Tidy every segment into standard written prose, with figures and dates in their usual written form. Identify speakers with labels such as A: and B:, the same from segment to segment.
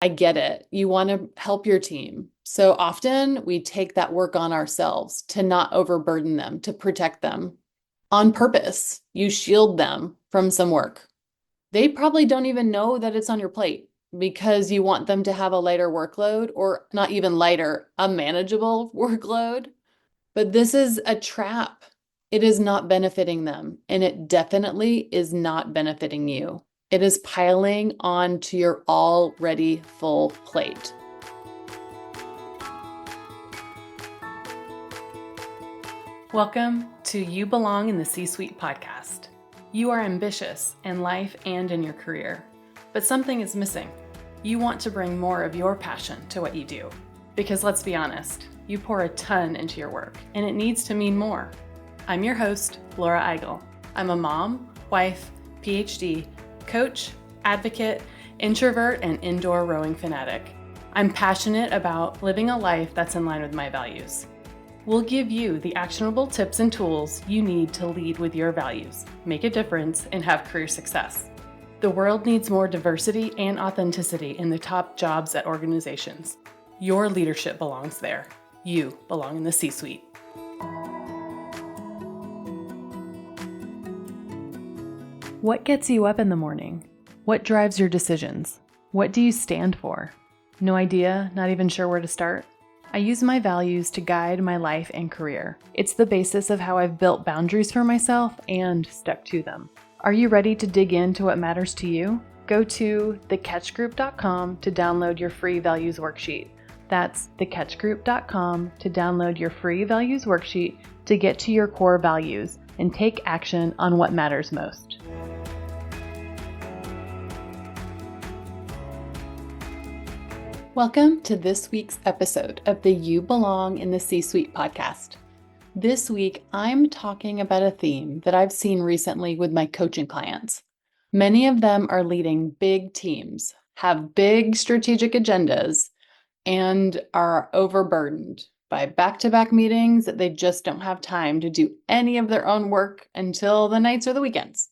A: I get it. You want to help your team. So often we take that work on ourselves to not overburden them, to protect them on purpose. You shield them from some work. They probably don't even know that it's on your plate because you want them to have a lighter workload, or not even lighter, a manageable workload. But this is a trap. It is not benefiting them, and it definitely is not benefiting you. It is piling onto your already full plate. Welcome to You Belong in the C-Suite podcast. You are ambitious in life and in your career, but something is missing. You want to bring more of your passion to what you do. Because let's be honest, you pour a ton into your work, and it needs to mean more. I'm your host, Laura Eigel. I'm a mom, wife, PhD, coach, advocate, introvert, and indoor rowing fanatic. I'm passionate about living a life that's in line with my values. We'll give you the actionable tips and tools you need to lead with your values, make a difference, and have career success. The world needs more diversity and authenticity in the top jobs at organizations. Your leadership belongs there. You belong in the C-Suite. What gets you up in the morning? What drives your decisions? What do you stand for? No idea, not even sure where to start? I use my values to guide my life and career. It's the basis of how I've built boundaries for myself and stuck to them. Are you ready to dig into what matters to you? Go to thecatchgroup.com to download your free values worksheet. That's thecatchgroup.com to download your free values worksheet to get to your core values and take action on what matters most. Welcome to this week's episode of the You Belong in the C-Suite podcast. This week, I'm talking about a theme that I've seen recently with my coaching clients. Many of them are leading big teams, have big strategic agendas, and are overburdened by back-to-back meetings that they just don't have time to do any of their own work until the nights or the weekends.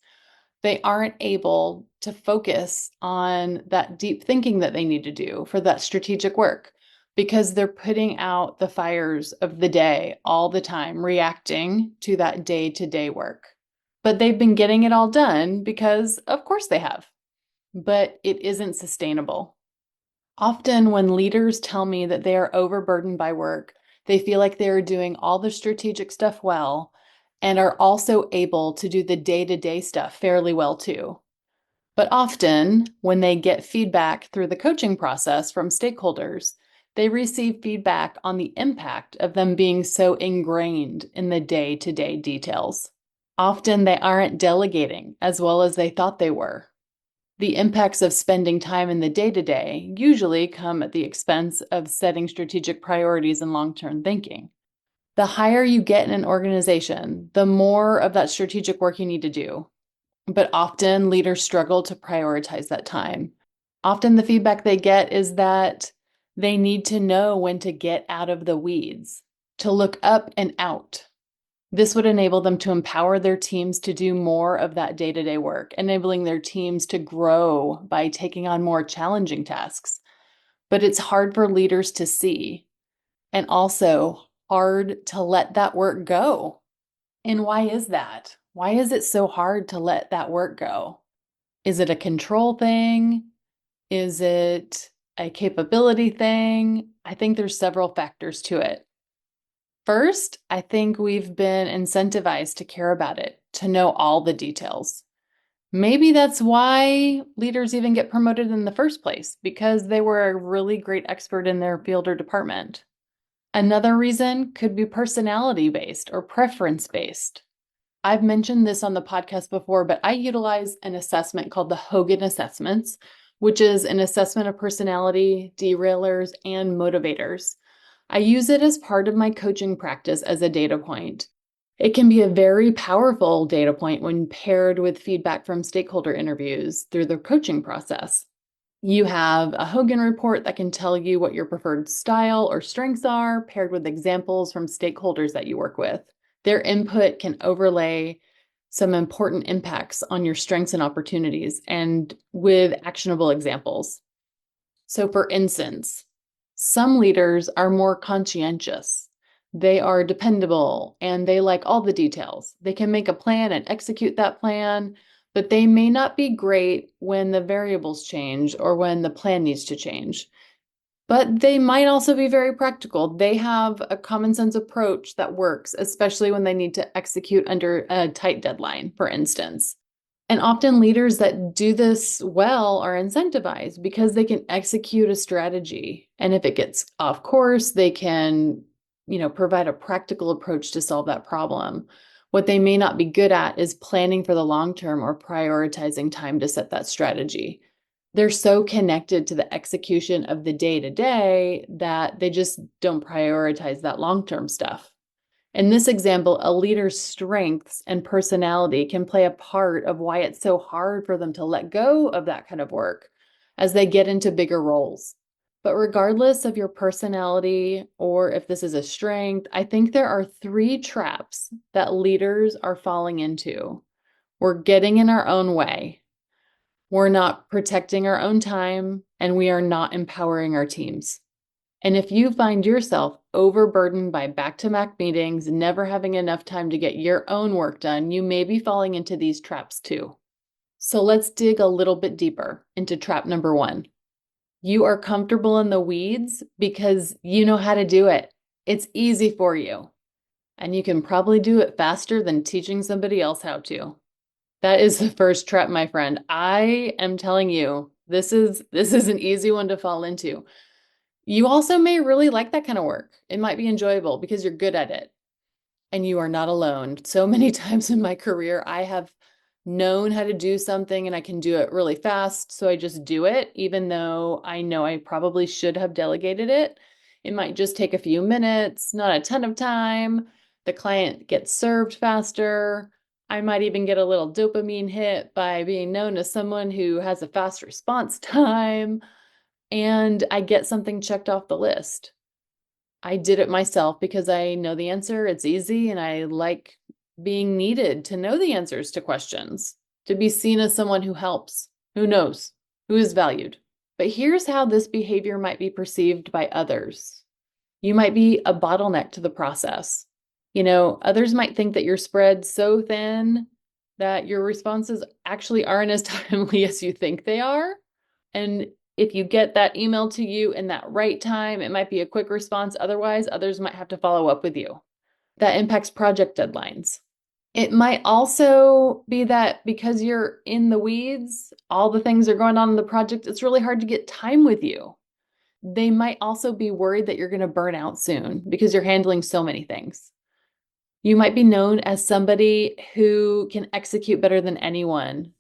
A: They aren't able to focus on that deep thinking that they need to do for that strategic work because they're putting out the fires of the day all the time, reacting to that day-to-day work. But they've been getting it all done because, of course, they have. But it isn't sustainable. Often when leaders tell me that they are overburdened by work, they feel like they're doing all the strategic stuff well and are also able to do the day-to-day stuff fairly well too. But often when they get feedback through the coaching process from stakeholders, they receive feedback on the impact of them being so ingrained in the day-to-day details. Often they aren't delegating as well as they thought they were. The impacts of spending time in the day-to-day usually come at the expense of setting strategic priorities and long-term thinking. The higher you get in an organization, the more of that strategic work you need to do. But often leaders struggle to prioritize that time. Often the feedback they get is that they need to know when to get out of the weeds, to look up and out. This would enable them to empower their teams to do more of that day-to-day work, enabling their teams to grow by taking on more challenging tasks. But it's hard for leaders to see, and also hard to let that work go. And why is that? Why is it so hard to let that work go? Is it a control thing? Is it a capability thing? I think there's several factors to it. First, I think we've been incentivized to care about it, to know all the details. Maybe that's why leaders even get promoted in the first place, because they were a really great expert in their field or department. Another reason could be personality-based or preference-based. I've mentioned this on the podcast before, but I utilize an assessment called the Hogan Assessments, which is an assessment of personality, derailers, and motivators. I use it as part of my coaching practice as a data point. It can be a very powerful data point when paired with feedback from stakeholder interviews through the coaching process. You have a Hogan report that can tell you what your preferred style or strengths are, paired with examples from stakeholders that you work with. Their input can overlay some important impacts on your strengths and opportunities, and with actionable examples. So, for instance, some leaders are more conscientious. They are dependable and they like all the details. They can make a plan and execute that plan, but they may not be great when the variables change or when the plan needs to change. But they might also be very practical. They have a common sense approach that works, especially when they need to execute under a tight deadline, for instance. And often leaders that do this well are incentivized because they can execute a strategy. And if it gets off course, they can, provide a practical approach to solve that problem. What they may not be good at is planning for the long term or prioritizing time to set that strategy. They're so connected to the execution of the day to day that they just don't prioritize that long term stuff. In this example, a leader's strengths and personality can play a part of why it's so hard for them to let go of that kind of work as they get into bigger roles. But regardless of your personality or if this is a strength, I think there are three traps that leaders are falling into. We're getting in our own way. We're not protecting our own time, and we are not empowering our teams. And if you find yourself overburdened by back-to-back meetings, never having enough time to get your own work done, you may be falling into these traps too. So let's dig a little bit deeper into trap number one. You are comfortable in the weeds because you know how to do it. It's easy for you. And you can probably do it faster than teaching somebody else how to. That is the first trap, my friend. I am telling you, this is an easy one to fall into. You also may really like that kind of work. It might be enjoyable because you're good at it and you are not alone. So many times in my career, I have known how to do something and I can do it really fast. So I just do it, even though I know I probably should have delegated it. It might just take a few minutes, not a ton of time. The client gets served faster. I might even get a little dopamine hit by being known as someone who has a fast response time. And I get something checked off the list. I did it myself because I know the answer, it's easy, and I like being needed to know the answers to questions, to be seen as someone who helps, who knows, who is valued. But here's how this behavior might be perceived by others. You might be a bottleneck to the process. Others might think that you're spread so thin that your responses actually aren't as timely as you think they are. And if you get that email to you in that right time, it might be a quick response. Otherwise, others might have to follow up with you. That impacts project deadlines. It might also be that because you're in the weeds, all the things are going on in the project, it's really hard to get time with you. They might also be worried that you're going to burn out soon because you're handling so many things. You might be known as somebody who can execute better than anyone,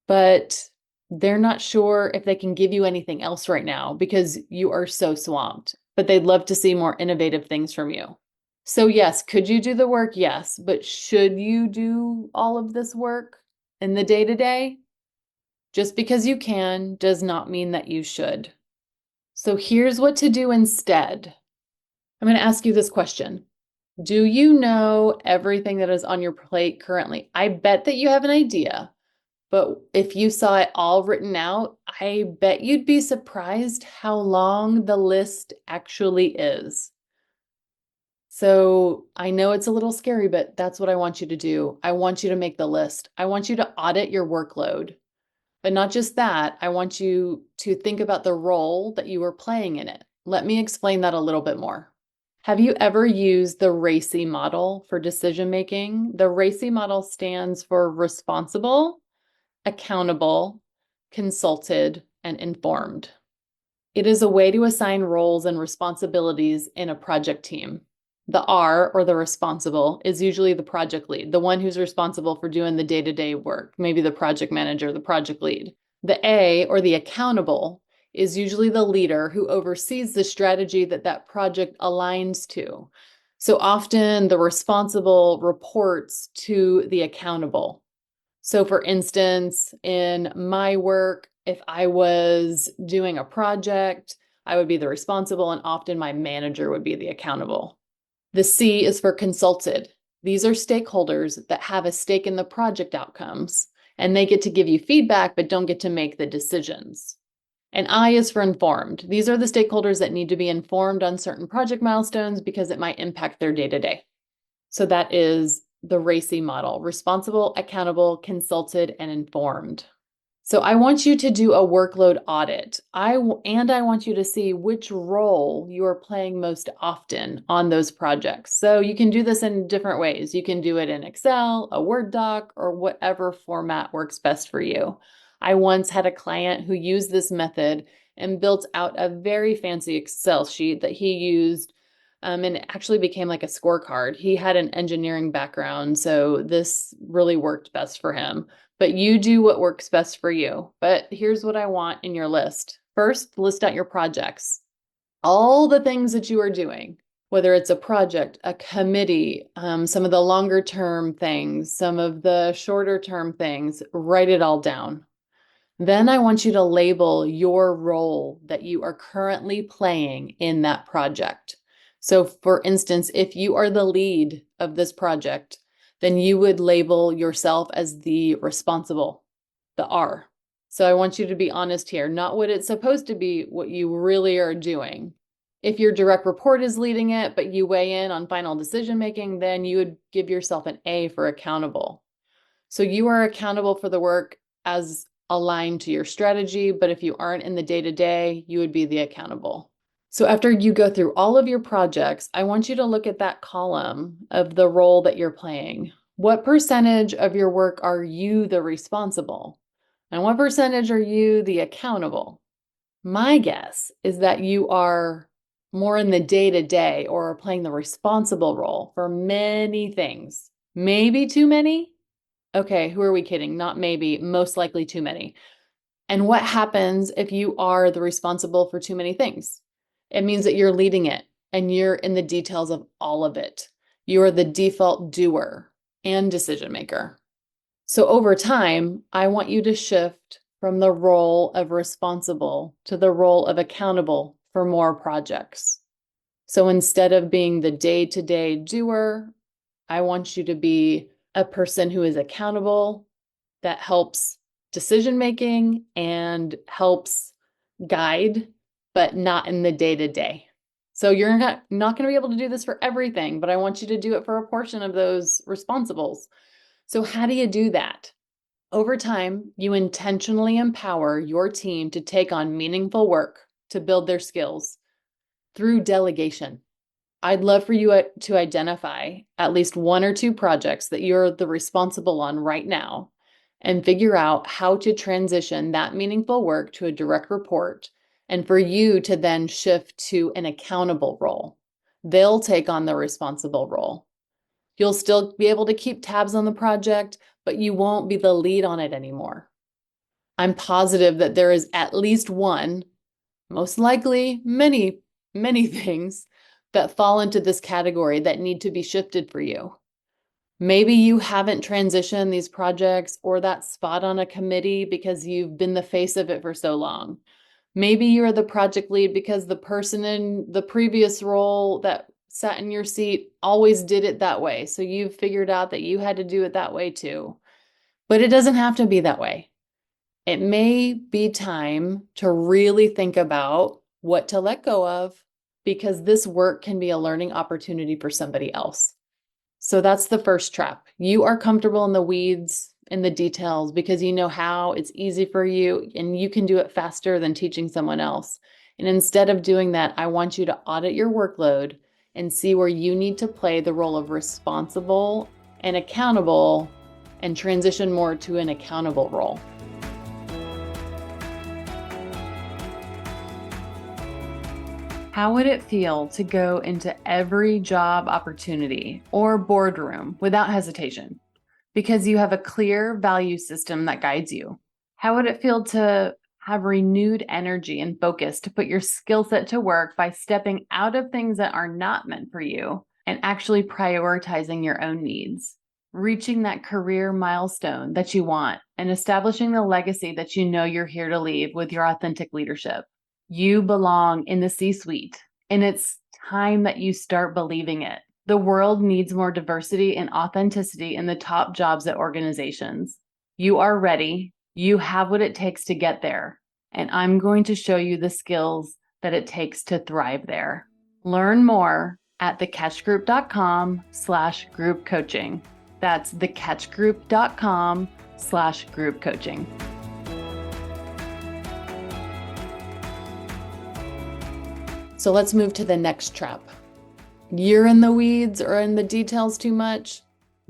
A: but they're not sure if they can give you anything else right now because you are so swamped, but they'd love to see more innovative things from you. So yes, could you do the work? Yes, but should you do all of this work in the day-to-day? Just because you can does not mean that you should. So here's what to do instead. I'm going to ask you this question. Do you know everything that is on your plate currently? I bet that you have an idea. But if you saw it all written out, I bet you'd be surprised how long the list actually is. So I know it's a little scary, but that's what I want you to do. I want you to make the list. I want you to audit your workload. But not just that, I want you to think about the role that you are playing in it. Let me explain that a little bit more. Have you ever used the RACI model for decision making? The RACI model stands for responsible, accountable, consulted, and informed. It is a way to assign roles and responsibilities in a project team. The R, or the responsible, is usually the project lead, the one who's responsible for doing the day-to-day work, maybe the project manager, the project lead. The A, or the accountable, is usually the leader who oversees the strategy that project aligns to. So often the responsible reports to the accountable. So for instance, in my work, if I was doing a project, I would be the responsible, and often my manager would be the accountable. The C is for consulted. These are stakeholders that have a stake in the project outcomes, and they get to give you feedback, but don't get to make the decisions. And I is for informed. These are the stakeholders that need to be informed on certain project milestones because it might impact their day-to-day. So that is the RACI model: responsible, accountable, consulted, and informed. So I want you to do a workload audit. I want you to see which role you are playing most often on those projects. So you can do this in different ways. You can do it in Excel, a Word doc, or whatever format works best for you. I once had a client who used this method and built out a very fancy Excel sheet that he used, and it actually became like a scorecard. He had an engineering background, so this really worked best for him. But you do what works best for you. But here's what I want in your list. First, list out your projects. All the things that you are doing, whether it's a project, a committee, some of the longer term things, some of the shorter term things, write it all down. Then I want you to label your role that you are currently playing in that project. So for instance, if you are the lead of this project, then you would label yourself as the responsible, the R. So I want you to be honest here, not what it's supposed to be, what you really are doing. If your direct report is leading it, but you weigh in on final decision making, then you would give yourself an A for accountable. So you are accountable for the work as aligned to your strategy, but if you aren't in the day-to-day, you would be the accountable. So after you go through all of your projects, I want you to look at that column of the role that you're playing. What percentage of your work are you the responsible? And what percentage are you the accountable? My guess is that you are more in the day-to-day or playing the responsible role for many things. Maybe too many? Okay, who are we kidding? Not maybe, most likely too many. And what happens if you are the responsible for too many things? It means that you're leading it and you're in the details of all of it. You are the default doer and decision maker. So over time, I want you to shift from the role of responsible to the role of accountable for more projects. So instead of being the day-to-day doer, I want you to be a person who is accountable, that helps decision making and helps guide, but not in the day-to-day. So you're not going to be able to do this for everything, but I want you to do it for a portion of those responsibles. So how do you do that? Over time, you intentionally empower your team to take on meaningful work to build their skills through delegation. I'd love for you to identify at least one or two projects that you're the responsible on right now and figure out how to transition that meaningful work to a direct report, and for you to then shift to an accountable role. They'll take on the responsible role. You'll still be able to keep tabs on the project, but you won't be the lead on it anymore. I'm positive that there is at least one, most likely many, many things that fall into this category that need to be shifted for you. Maybe you haven't transitioned these projects or that spot on a committee because you've been the face of it for so long. Maybe you're the project lead because the person in the previous role that sat in your seat always did it that way. So you've figured out that you had to do it that way too. But it doesn't have to be that way. It may be time to really think about what to let go of, because this work can be a learning opportunity for somebody else. So that's the first trap. You are comfortable in the weeds, in the details, because you know how it's easy for you and you can do it faster than teaching someone else. And instead of doing that, I want you to audit your workload and see where you need to play the role of responsible and accountable and transition more to an accountable role. How would it feel to go into every job opportunity or boardroom without hesitation because you have a clear value system that guides you? How would it feel to have renewed energy and focus to put your skill set to work by stepping out of things that are not meant for you and actually prioritizing your own needs, reaching that career milestone that you want, and establishing the legacy that you know you're here to leave with your authentic leadership? You belong in the C-suite, and it's time that you start believing it. The world needs more diversity and authenticity in the top jobs at organizations. You are ready. You have what it takes to get there. and I'm going to show you the skills that it takes to thrive there. Learn more at thecatchgroup.com/group coaching. That's thecatchgroup.com/group coaching. So let's move to the next trap. You're in the weeds or in the details too much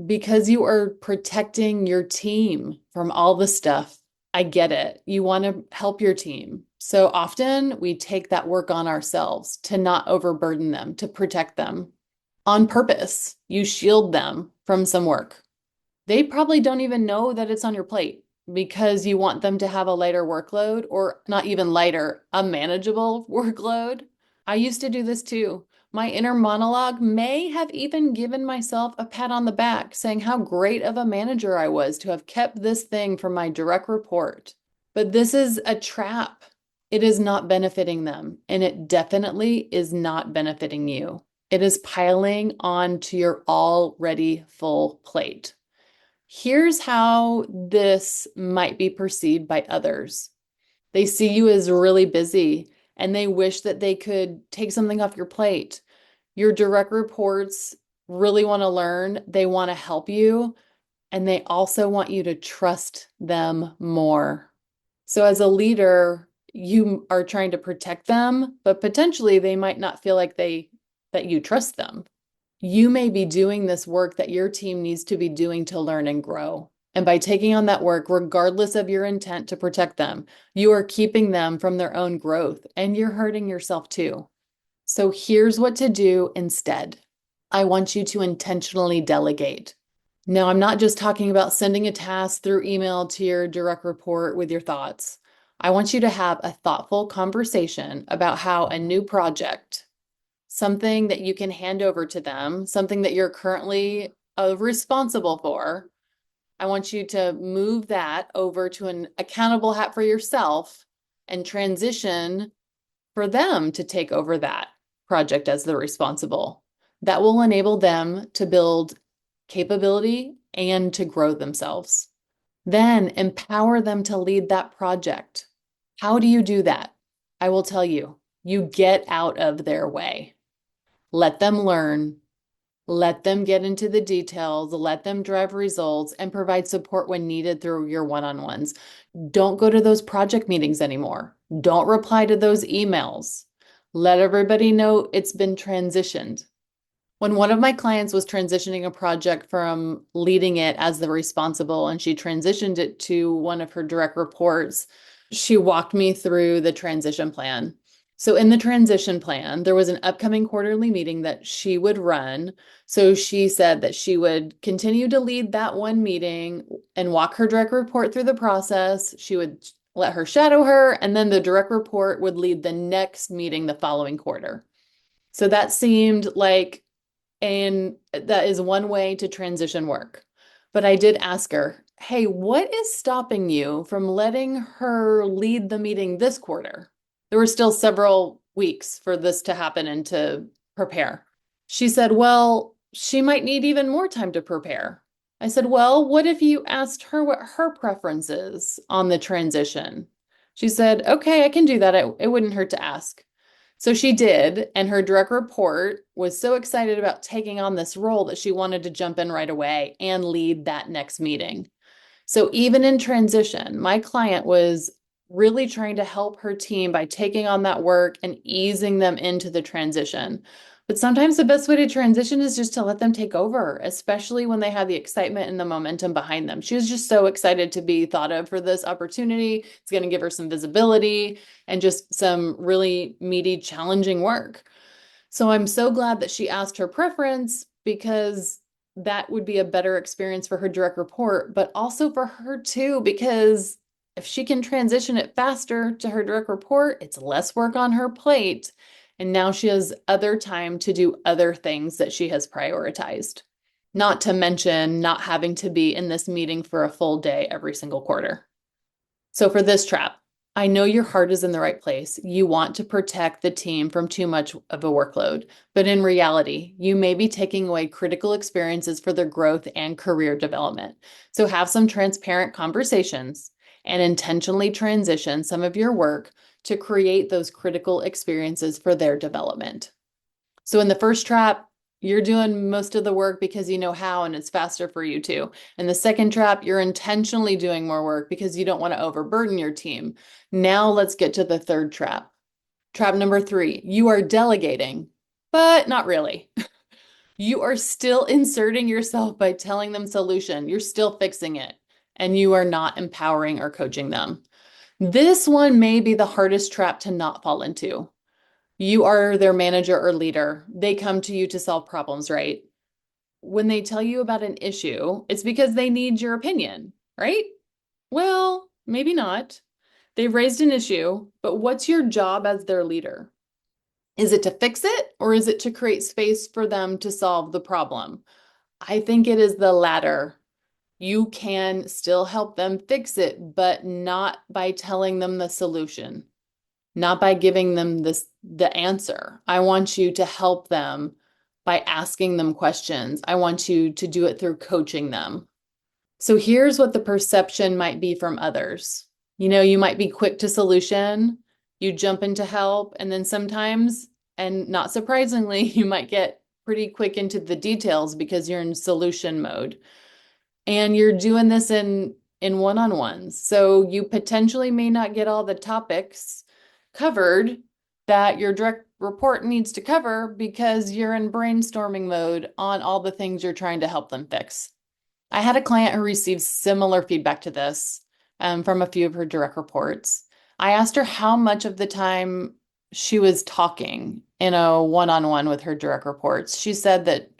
A: because you are protecting your team from all the stuff. I get it. You want to help your team. So often we take that work on ourselves to not overburden them, to protect them. On purpose, you shield them from some work. They probably don't even know that it's on your plate because you want them to have a lighter workload, or not even lighter, a manageable workload. I used to do this too. My inner monologue may have even given myself a pat on the back saying how great of a manager I was to have kept this thing from my direct report. But this is a trap. It is not benefiting them, and it definitely is not benefiting you. It is piling onto your already full plate. Here's how this might be perceived by others. They see you as really busy and they wish that they could take something off your plate. Your direct reports really want to learn, they want to help you, and they also want you to trust them more. So as a leader, you are trying to protect them, but potentially they might not feel like that you trust them. You may be doing this work that your team needs to be doing to learn and grow. And by taking on that work, regardless of your intent to protect them, you are keeping them from their own growth and you're hurting yourself too. So here's what to do instead. I want you to intentionally delegate. Now, I'm not just talking about sending a task through email to your direct report with your thoughts. I want you to have a thoughtful conversation about how a new project, something that you can hand over to them, something that you're currently responsible for. I want you to move that over to an accountable hat for yourself and transition for them to take over that project as the responsible. That will enable them to build capability and to grow themselves. Then empower them to lead that project. How do you do that? I will tell you, you get out of their way. Let them learn, let them get into the details, let them drive results, and provide support when needed through your one-on-ones. Don't go to those project meetings anymore. Don't reply to those emails. Let everybody know it's been transitioned. When one of my clients was transitioning a project from leading it as the responsible, and she transitioned it to one of her direct reports, she walked me through the transition plan. So in the transition plan, there was an upcoming quarterly meeting that she would run. So she said that she would continue to lead that one meeting and walk her direct report through the process. She would let her shadow her, and then the direct report would lead the next meeting the following quarter. So that seemed like, and that is one way to transition work. But I did ask her, hey, what is stopping you from letting her lead the meeting this quarter? There were still several weeks for this to happen and to prepare. She said, well, she might need even more time to prepare. I said, well, what if you asked her what her preference is on the transition? She said, okay, I can do that. It wouldn't hurt to ask. So she did, and her direct report was so excited about taking on this role that she wanted to jump in right away and lead that next meeting. So even in transition, my client was really trying to help her team by taking on that work and easing them into the transition. But sometimes the best way to transition is just to let them take over, especially when they have the excitement and the momentum behind them. She was just so excited to be thought of for this opportunity. It's going to give her some visibility and just some really meaty, challenging work. So I'm so glad that she asked her preference, because that would be a better experience for her direct report, but also for her too, because if she can transition it faster to her direct report, it's less work on her plate. And now she has other time to do other things that she has prioritized. Not to mention not having to be in this meeting for a full day every single quarter. So for this trap, I know your heart is in the right place. You want to protect the team from too much of a workload, but in reality, you may be taking away critical experiences for their growth and career development. So have some transparent conversations and intentionally transition some of your work to create those critical experiences for their development. So in the first trap, you're doing most of the work because you know how and it's faster for you to. In the second trap, you're intentionally doing more work because you don't want to overburden your team. Now let's get to the third trap. Trap number 3, you are delegating, but not really. You are still inserting yourself by telling them solution. You're still fixing it, and you are not empowering or coaching them. This one may be the hardest trap to not fall into. You are their manager or leader. They come to you to solve problems, right? When they tell you about an issue, it's because they need your opinion, right? Well, maybe not. They've raised an issue, but what's your job as their leader? Is it to fix it or is it to create space for them to solve the problem? I think it is the latter. You can still help them fix it, but not by telling them the solution, not by giving them the answer. I want you to help them by asking them questions. I want you to do it through coaching them. So here's what the perception might be from others. You might be quick to solution, you jump into help, and then sometimes, and not surprisingly, you might get pretty quick into the details because you're in solution mode. And you're doing this in one-on-ones. So you potentially may not get all the topics covered that your direct report needs to cover because you're in brainstorming mode on all the things you're trying to help them fix. I had a client who received similar feedback to this from a few of her direct reports. I asked her how much of the time she was talking in a one-on-one with her direct reports. She said that,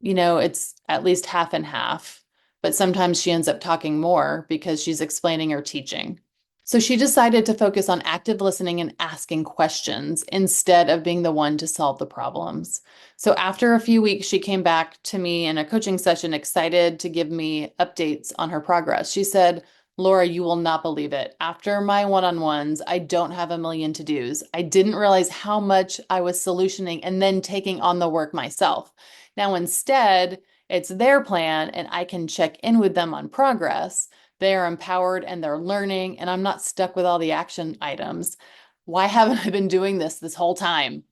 A: it's at least half and half, but sometimes she ends up talking more because she's explaining or teaching. So she decided to focus on active listening and asking questions instead of being the one to solve the problems. So after a few weeks, she came back to me in a coaching session, excited to give me updates on her progress. She said, "Laura, you will not believe it. After my one-on-ones, I don't have a million to-dos. I didn't realize how much I was solutioning and then taking on the work myself. Now, instead, it's their plan and I can check in with them on progress. They are empowered and they're learning, and I'm not stuck with all the action items. Why haven't I been doing this whole time?"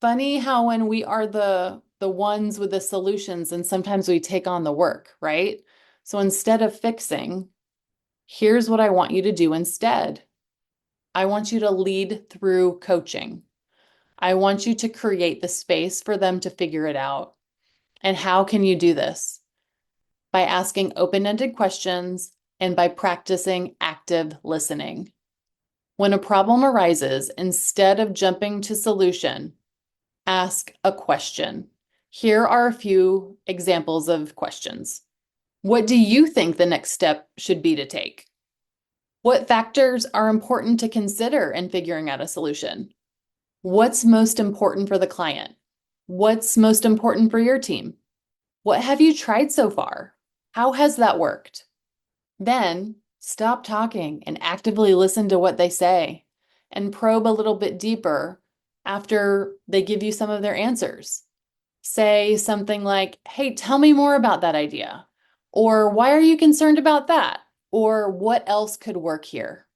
A: Funny how when we are the ones with the solutions, and sometimes we take on the work, right? So instead of fixing, here's what I want you to do instead. I want you to lead through coaching. I want you to create the space for them to figure it out. And how can you do this? By asking open-ended questions and by practicing active listening. When a problem arises, instead of jumping to solution, ask a question. Here are a few examples of questions. What do you think the next step should be to take? What factors are important to consider in figuring out a solution? What's most important for the client? What's most important for your team? What have you tried so far? How has that worked? Then stop talking and actively listen to what they say and probe a little bit deeper after they give you some of their answers. Say something like, "Hey, tell me more about that idea." Or, "Why are you concerned about that?" Or, "What else could work here?"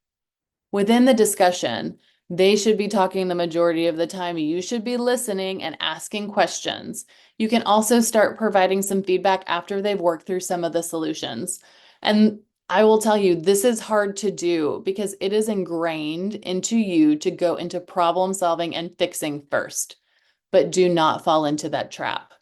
A: Within the discussion, they should be talking the majority of the time. You should be listening and asking questions. You can also start providing some feedback after they've worked through some of the solutions. And I will tell you, this is hard to do because it is ingrained into you to go into problem solving and fixing first. But do not fall into that trap.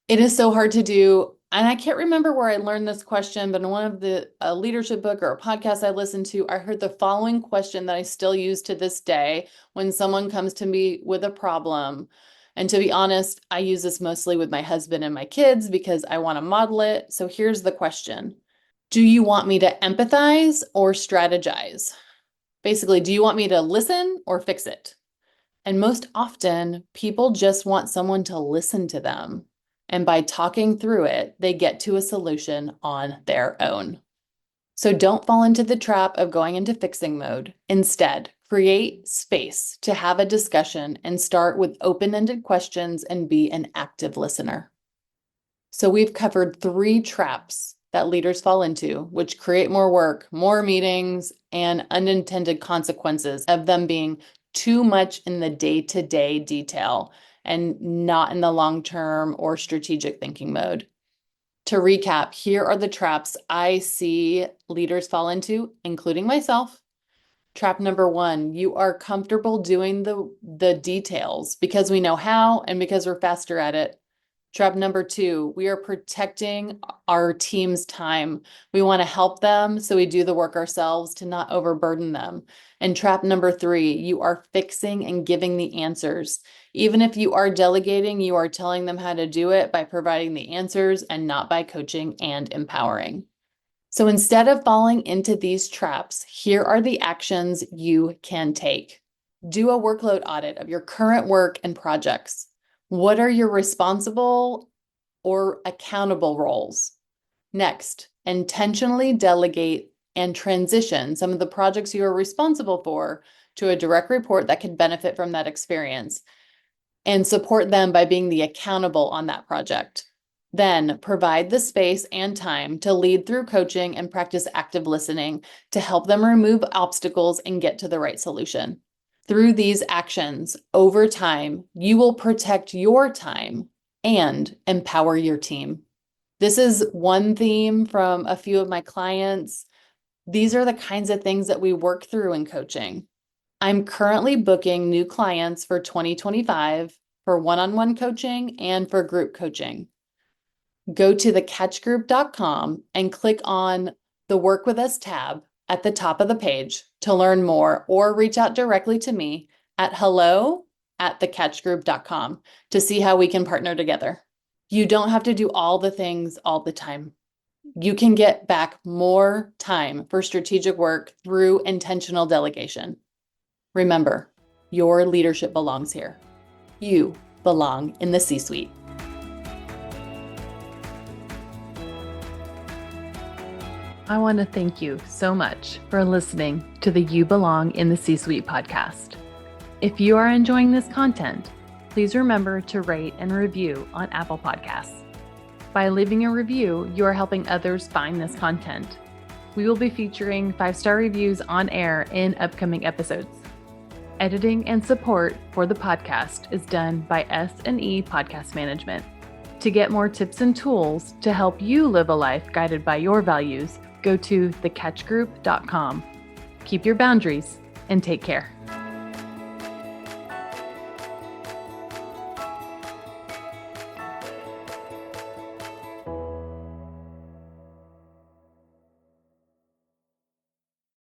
A: It is so hard to do. And I can't remember where I learned this question, but in one of the leadership book or a podcast I listened to, I heard the following question that I still use to this day when someone comes to me with a problem. And to be honest, I use this mostly with my husband and my kids because I want to model it. So here's the question. Do you want me to empathize or strategize? Basically, do you want me to listen or fix it? And most often, people just want someone to listen to them. And by talking through it, they get to a solution on their own. So don't fall into the trap of going into fixing mode. Instead, create space to have a discussion and start with open-ended questions and be an active listener. So we've covered 3 traps that leaders fall into, which create more work, more meetings, and unintended consequences of them being too much in the day-to-day detail and not in the long-term or strategic thinking mode. To recap, here are the traps I see leaders fall into, including myself. Trap number one, you are comfortable doing the details because we know how and because we're faster at it. Trap number two, we are protecting our team's time. We want to help them, so we do the work ourselves to not overburden them. And trap number three, you are fixing and giving the answers. Even if you are delegating, you are telling them how to do it by providing the answers and not by coaching and empowering. So instead of falling into these traps, here are the actions you can take. Do a workload audit of your current work and projects. What are your responsible or accountable roles? Next, intentionally delegate and transition some of the projects you are responsible for to a direct report that could benefit from that experience and support them by being the accountable on that project. Then provide the space and time to lead through coaching and practice active listening to help them remove obstacles and get to the right solution. Through these actions, over time, you will protect your time and empower your team. This is one theme from a few of my clients. These are the kinds of things that we work through in coaching. I'm currently booking new clients for 2025 for one-on-one coaching and for group coaching. Go to thecatchgroup.com and click on the Work With Us tab at the top of the page to learn more, or reach out directly to me at hello@thecatchgroup.com to see how we can partner together. You don't have to do all the things all the time. You can get back more time for strategic work through intentional delegation. Remember, your leadership belongs here. You belong in the C-suite. I want to thank you so much for listening to the You Belong in the C-Suite podcast. If you are enjoying this content, please remember to rate and review on Apple Podcasts. By leaving a review, you are helping others find this content. We will be featuring 5-star reviews on air in upcoming episodes. Editing and support for the podcast is done by S&E Podcast Management. To get more tips and tools to help you live a life guided by your values, go to thecatchgroup.com. Keep your boundaries and take care.